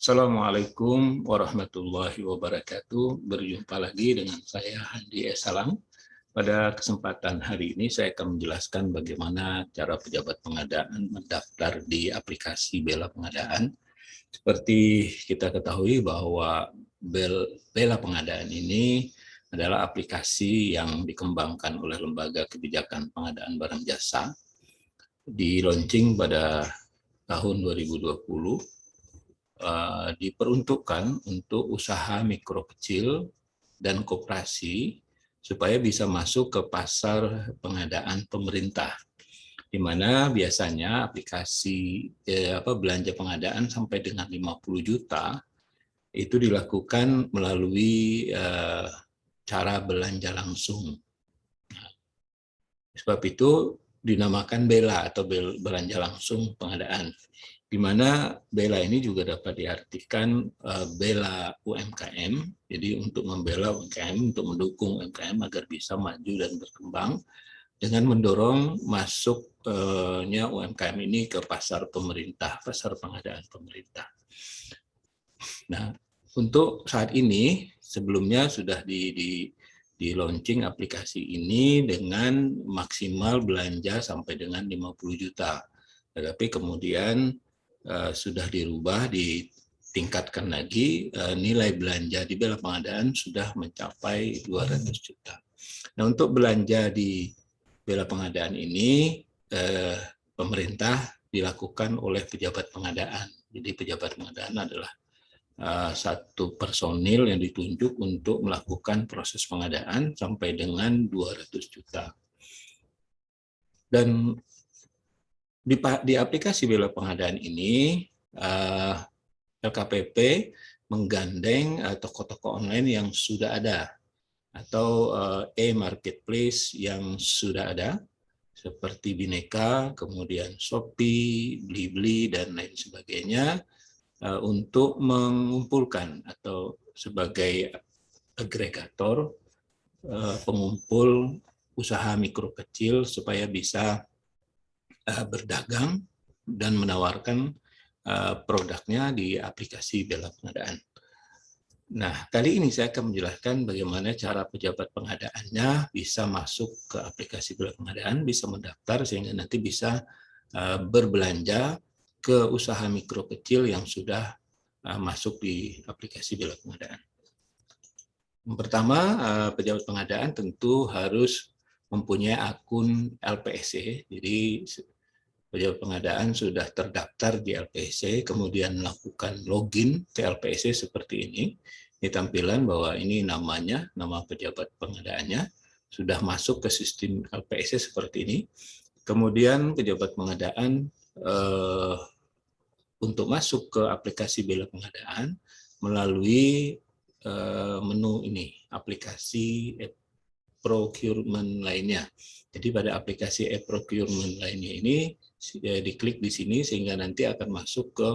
Assalamualaikum warahmatullahi wabarakatuh. Berjumpa lagi dengan saya Handi Salang. Pada kesempatan hari ini saya akan menjelaskan bagaimana cara pejabat pengadaan mendaftar di aplikasi Bela Pengadaan. Seperti kita ketahui bahwa Bela Pengadaan ini adalah aplikasi yang dikembangkan oleh Lembaga Kebijakan Pengadaan Barang Jasa, di launching pada tahun 2020. Diperuntukkan untuk usaha mikro kecil dan koperasi supaya bisa masuk ke pasar pengadaan pemerintah, di mana biasanya aplikasi belanja pengadaan sampai dengan 50 juta itu dilakukan melalui cara belanja langsung. Sebab itu dinamakan BELA atau belanja langsung pengadaan, di mana BELA ini juga dapat diartikan bela UMKM, jadi untuk membela UMKM, untuk mendukung UMKM agar bisa maju dan berkembang dengan mendorong masuknya UMKM ini ke pasar pemerintah, pasar pengadaan pemerintah. Nah, untuk saat ini sebelumnya sudah di launching aplikasi ini dengan maksimal belanja sampai dengan 50 juta. Tetapi kemudian sudah dirubah, ditingkatkan lagi, nilai belanja di Bela Pengadaan sudah mencapai 200 juta. Nah, untuk belanja di Bela Pengadaan ini, pemerintah dilakukan oleh pejabat pengadaan. Jadi pejabat pengadaan adalah satu personil yang ditunjuk untuk melakukan proses pengadaan sampai dengan 200 juta. Dan di aplikasi Bela Pengadaan ini, LKPP menggandeng toko-toko online yang sudah ada atau e-marketplace yang sudah ada, seperti Bineka, kemudian Shopee, Blibli, dan lain sebagainya, untuk mengumpulkan atau sebagai agregator pengumpul usaha mikro kecil supaya bisa berdagang dan menawarkan produknya di aplikasi Bela Pengadaan. Nah, kali ini saya akan menjelaskan bagaimana cara pejabat pengadaannya bisa masuk ke aplikasi Bela Pengadaan, bisa mendaftar sehingga nanti bisa berbelanja ke usaha mikro kecil yang sudah masuk di aplikasi Bela Pengadaan. Yang pertama, pejabat pengadaan tentu harus mempunyai akun LPSC. Jadi pejabat pengadaan sudah terdaftar di LPSC, kemudian melakukan login ke LPSC seperti ini. Di tampilan bahwa ini namanya, nama pejabat pengadaannya, sudah masuk ke sistem LPSC seperti ini. Kemudian pejabat pengadaan untuk masuk ke aplikasi Bela Pengadaan melalui menu ini, aplikasi procurement lainnya. Jadi pada aplikasi e-procurement lainnya ini diklik di sini sehingga nanti akan masuk ke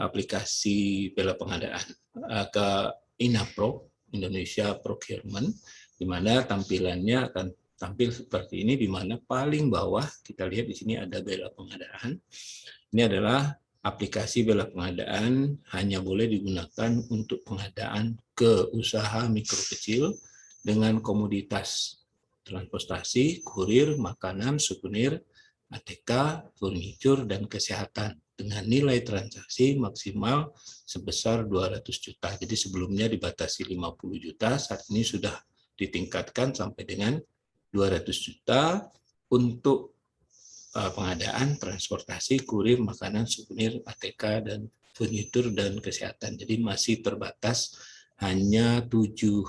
aplikasi Bela Pengadaan, ke Inapro, Indonesia Procurement, di mana tampilannya akan tampil seperti ini, di mana paling bawah kita lihat di sini ada Bela Pengadaan. Ini adalah aplikasi Bela Pengadaan hanya boleh digunakan untuk pengadaan ke usaha mikro kecil dengan komoditas transportasi, kurir, makanan, souvenir, ATK, furnitur, dan kesehatan dengan nilai transaksi maksimal sebesar 200 juta. Jadi sebelumnya dibatasi 50 juta, saat ini sudah ditingkatkan sampai dengan 200 juta untuk pengadaan transportasi, kurir, makanan, souvenir, ATK, dan furnitur dan kesehatan. Jadi masih terbatas hanya 7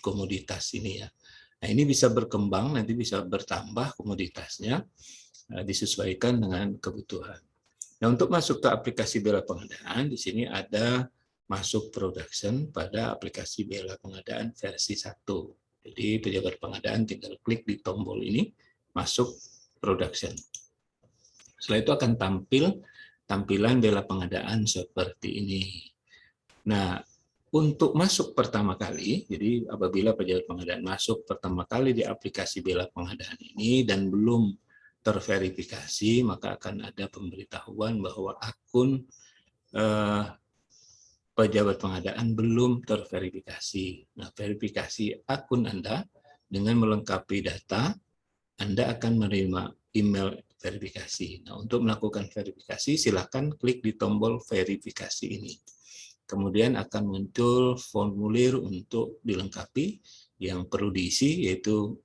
komoditas ini ya. Nah, ini bisa berkembang, nanti bisa bertambah komoditasnya, disesuaikan dengan kebutuhan. Nah, untuk masuk ke aplikasi Bela Pengadaan, di sini ada masuk production pada aplikasi Bela Pengadaan versi 1. Jadi pejabat pengadaan tinggal klik di tombol ini, masuk production. Setelah itu akan tampil tampilan Bela Pengadaan seperti ini. Nah, untuk masuk pertama kali, jadi apabila pejabat pengadaan masuk pertama kali di aplikasi Bela Pengadaan ini dan belum terverifikasi, maka akan ada pemberitahuan bahwa akun pejabat pengadaan belum terverifikasi. Nah, verifikasi akun Anda dengan melengkapi data, Anda akan menerima email verifikasi. Nah, untuk melakukan verifikasi, silakan klik di tombol verifikasi ini. Kemudian akan muncul formulir untuk dilengkapi yang perlu diisi, yaitu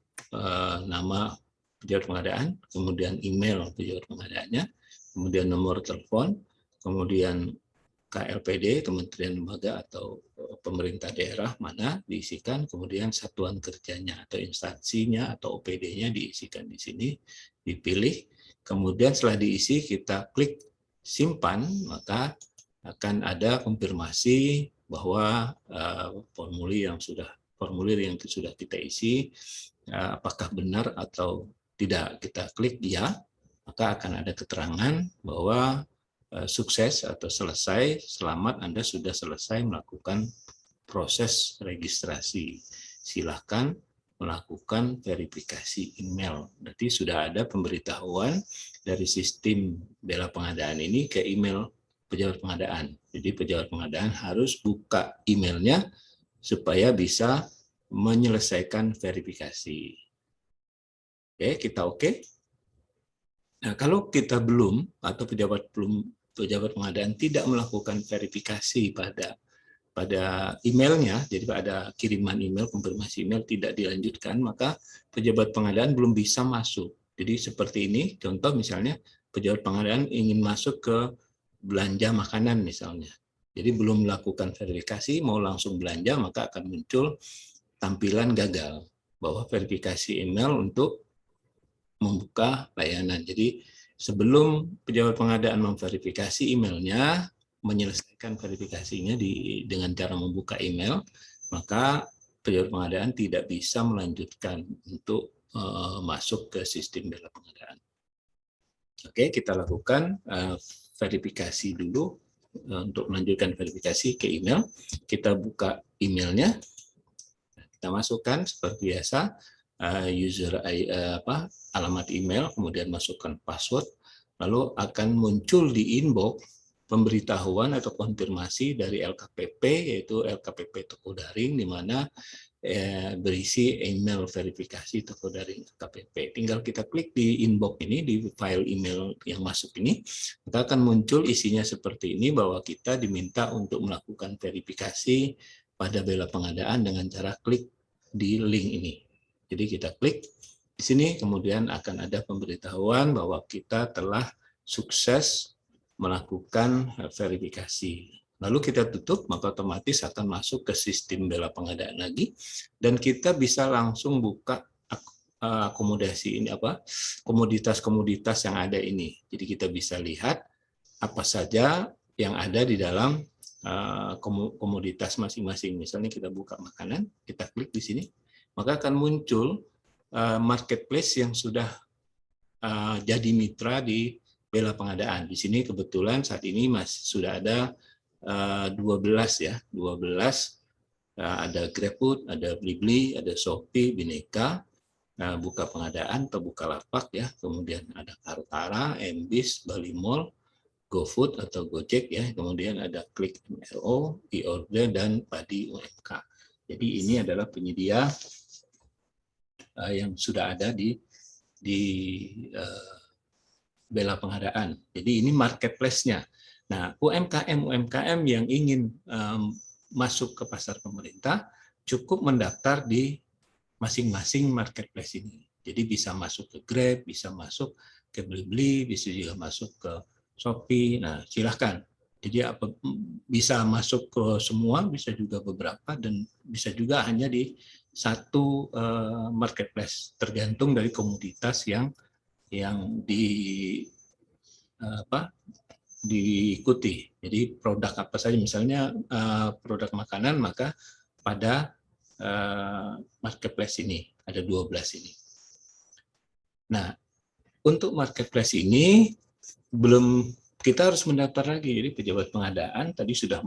nama pejabat pengadaan, kemudian email pejabat pengadaannya, kemudian nomor telepon, kemudian KLPD, Kementerian Lembaga atau pemerintah daerah mana diisikan, kemudian satuan kerjanya atau instansinya atau OPD-nya diisikan di sini, dipilih. Kemudian setelah diisi kita klik simpan, maka akan ada konfirmasi bahwa formulir yang sudah kita isi apakah benar atau tidak. Kita klik ya, maka akan ada keterangan bahwa sukses atau selesai, selamat, Anda sudah selesai melakukan proses registrasi. Silakan melakukan verifikasi email. Berarti sudah ada pemberitahuan dari sistem bela pengadaan ini ke email pejabat pengadaan. Jadi pejabat pengadaan harus buka emailnya supaya bisa menyelesaikan verifikasi. Oke, kita oke? Nah, kalau kita belum atau pejabat pengadaan tidak melakukan verifikasi pada emailnya, jadi pada kiriman email, konfirmasi email tidak dilanjutkan, maka pejabat pengadaan belum bisa masuk. Jadi seperti ini, contoh misalnya pejabat pengadaan ingin masuk ke belanja makanan misalnya. Jadi belum melakukan verifikasi, mau langsung belanja, maka akan muncul tampilan gagal bahwa verifikasi email untuk membuka layanan. Jadi sebelum pejabat pengadaan memverifikasi emailnya, menyelesaikan verifikasinya dengan cara membuka email, maka pejabat pengadaan tidak bisa melanjutkan untuk masuk ke sistem bela pengadaan. Oke, kita lakukan verifikasi dulu untuk melanjutkan verifikasi ke email. Kita buka emailnya, kita masukkan seperti biasa alamat email, kemudian masukkan password, lalu akan muncul di inbox pemberitahuan atau konfirmasi dari LKPP, yaitu LKPP toko daring, di mana berisi email verifikasi toko daring LKPP. Tinggal kita klik di inbox ini, di file email yang masuk ini, maka akan muncul isinya seperti ini, bahwa kita diminta untuk melakukan verifikasi pada bela pengadaan dengan cara klik di link ini. Jadi kita klik di sini, kemudian akan ada pemberitahuan bahwa kita telah sukses melakukan verifikasi. Lalu kita tutup, maka otomatis akan masuk ke sistem bela pengadaan lagi, dan kita bisa langsung buka akomodasi ini, komoditas-komoditas yang ada ini. Jadi kita bisa lihat apa saja yang ada di dalam komoditas masing-masing. Misalnya kita buka makanan, kita klik di sini, maka akan muncul marketplace yang sudah jadi mitra di bela pengadaan. Di sini kebetulan saat ini sudah ada 12 ya, 12. Ada GrabFood, ada Blibli, ada Shopee, Bineka, Buka Pengadaan atau Bukalapak ya. Kemudian ada Kartara, Mbis, Bali Mall, GoFood atau Gojek ya. Kemudian ada Klik MRO, e-order, dan Padi UMK. Jadi ini adalah penyedia yang sudah ada di bela pengadaan. Jadi ini marketplace-nya. Nah, UMKM yang ingin masuk ke pasar pemerintah cukup mendaftar di masing-masing marketplace ini. Jadi bisa masuk ke Grab, bisa masuk ke Blibli, bisa juga masuk ke Shopee. Nah, silahkan. Jadi bisa masuk ke semua, bisa juga beberapa, dan bisa juga hanya di satu marketplace, tergantung dari komoditas yang diikuti. Jadi produk apa saja, misalnya produk makanan, maka pada marketplace ini ada 12 ini. Nah, untuk marketplace ini kita harus mendaftar lagi. Jadi pejabat pengadaan tadi sudah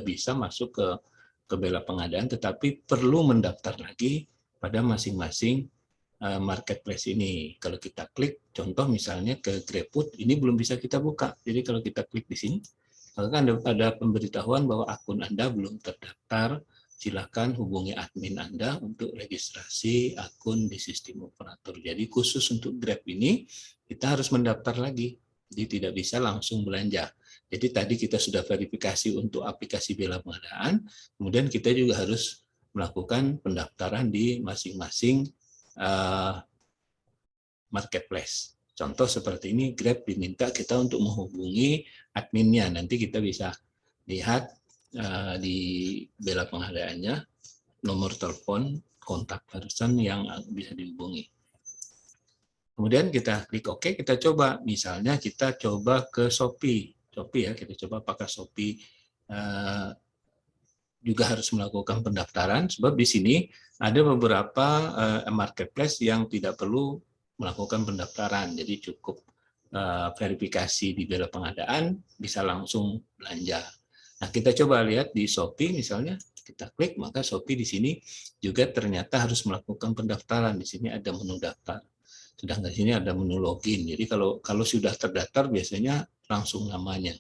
bisa masuk ke bela pengadaan, tetapi perlu mendaftar lagi pada masing-masing marketplace ini. Kalau kita klik, contoh misalnya ke GrabFood, ini belum bisa kita buka. Jadi kalau kita klik di sini, maka kan ada pemberitahuan bahwa akun Anda belum terdaftar, silakan hubungi admin Anda untuk registrasi akun di sistem operator. Jadi khusus untuk Grab ini kita harus mendaftar lagi, jadi tidak bisa langsung belanja. Jadi tadi kita sudah verifikasi untuk aplikasi bela pengadaan, kemudian kita juga harus melakukan pendaftaran di masing-masing marketplace. Contoh seperti ini, Grab diminta kita untuk menghubungi adminnya. Nanti kita bisa lihat di bela pengadaannya nomor telepon kontak person yang bisa dihubungi. Kemudian kita klik OK, kita coba. Misalnya kita coba ke Shopee. Shopee ya, kita coba pakai Shopee. Juga harus melakukan pendaftaran, sebab di sini ada beberapa marketplace yang tidak perlu melakukan pendaftaran, jadi cukup verifikasi di bela pengadaan, bisa langsung belanja. Nah, kita coba lihat di Shopee misalnya, kita klik, maka Shopee di sini juga ternyata harus melakukan pendaftaran. Di sini ada menu daftar, sedangkan di sini ada menu login. Jadi kalau sudah terdaftar biasanya langsung namanya.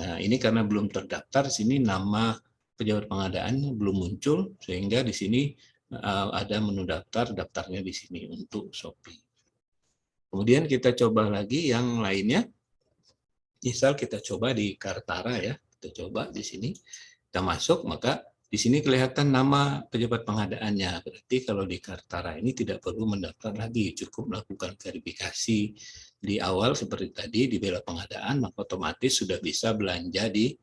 Nah, ini karena belum terdaftar, di sini nama pejabat pengadaan belum muncul, sehingga di sini ada menu daftar, daftarnya di sini untuk Shopee. Kemudian kita coba lagi yang lainnya. Misal kita coba di Kartara ya, kita coba di sini, kita masuk, maka di sini kelihatan nama pejabat pengadaannya. Berarti kalau di Kartara ini tidak perlu mendaftar lagi, cukup melakukan verifikasi di awal seperti tadi di bela pengadaan, maka otomatis sudah bisa belanja di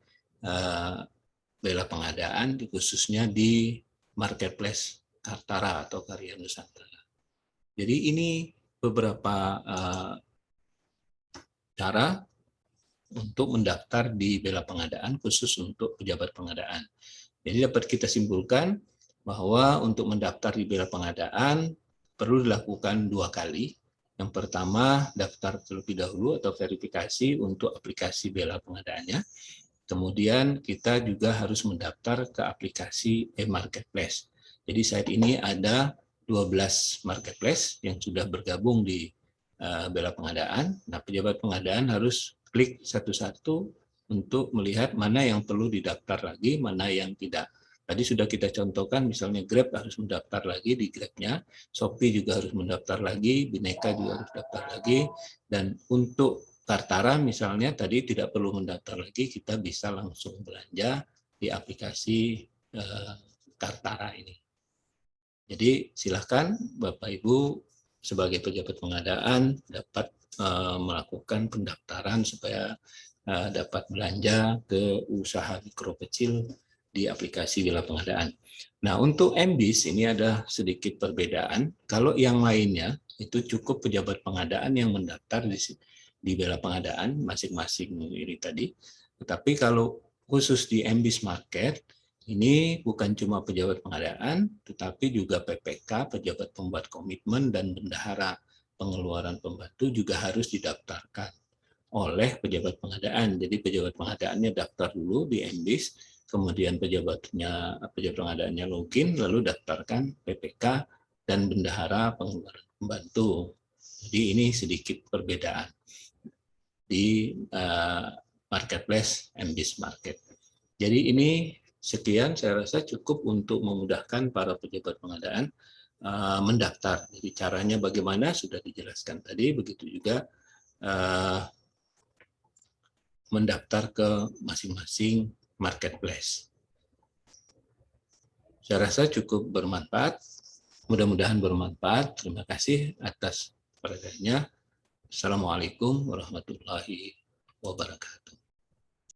bela pengadaan, khususnya di marketplace Kartara atau Karya Nusantara. Jadi ini beberapa cara untuk mendaftar di bela pengadaan khusus untuk pejabat pengadaan. Jadi dapat kita simpulkan bahwa untuk mendaftar di bela pengadaan perlu dilakukan 2 kali. Yang pertama, daftar terlebih dahulu atau verifikasi untuk aplikasi bela pengadaannya. Kemudian kita juga harus mendaftar ke aplikasi e-marketplace. Jadi saat ini ada 12 marketplace yang sudah bergabung di bela pengadaan. Nah, pejabat pengadaan harus klik satu-satu untuk melihat mana yang perlu didaftar lagi, mana yang tidak. Tadi sudah kita contohkan, misalnya Grab harus mendaftar lagi di Grab-nya, Shopee juga harus mendaftar lagi, Bineka juga harus daftar lagi, dan untuk Kartara misalnya tadi tidak perlu mendaftar lagi, kita bisa langsung belanja di aplikasi Kartara ini. Jadi silakan Bapak Ibu sebagai pejabat pengadaan dapat melakukan pendaftaran supaya dapat belanja ke usaha mikro kecil di aplikasi bela pengadaan. Nah, untuk MBIS ini ada sedikit perbedaan. Kalau yang lainnya itu cukup pejabat pengadaan yang mendaftar di bela pengadaan masing-masing ini tadi. Tetapi kalau khusus di MBIS Market, ini bukan cuma pejabat pengadaan, tetapi juga PPK, pejabat pembuat komitmen, dan bendahara pengeluaran pembantu juga harus didaftarkan oleh pejabat pengadaan. Jadi pejabat pengadaannya daftar dulu di MBIS, kemudian pejabat pengadaannya login, lalu daftarkan PPK dan bendahara pengeluaran pembantu. Jadi ini sedikit perbedaan di marketplace MBIS Market. Jadi ini sekian, saya rasa cukup untuk memudahkan para pejabat pengadaan mendaftar. Jadi caranya bagaimana sudah dijelaskan tadi, begitu juga mendaftar ke masing-masing marketplace. Saya rasa cukup bermanfaat, mudah-mudahan bermanfaat. Terima kasih atas perhatiannya. Assalamualaikum warahmatullahi wabarakatuh.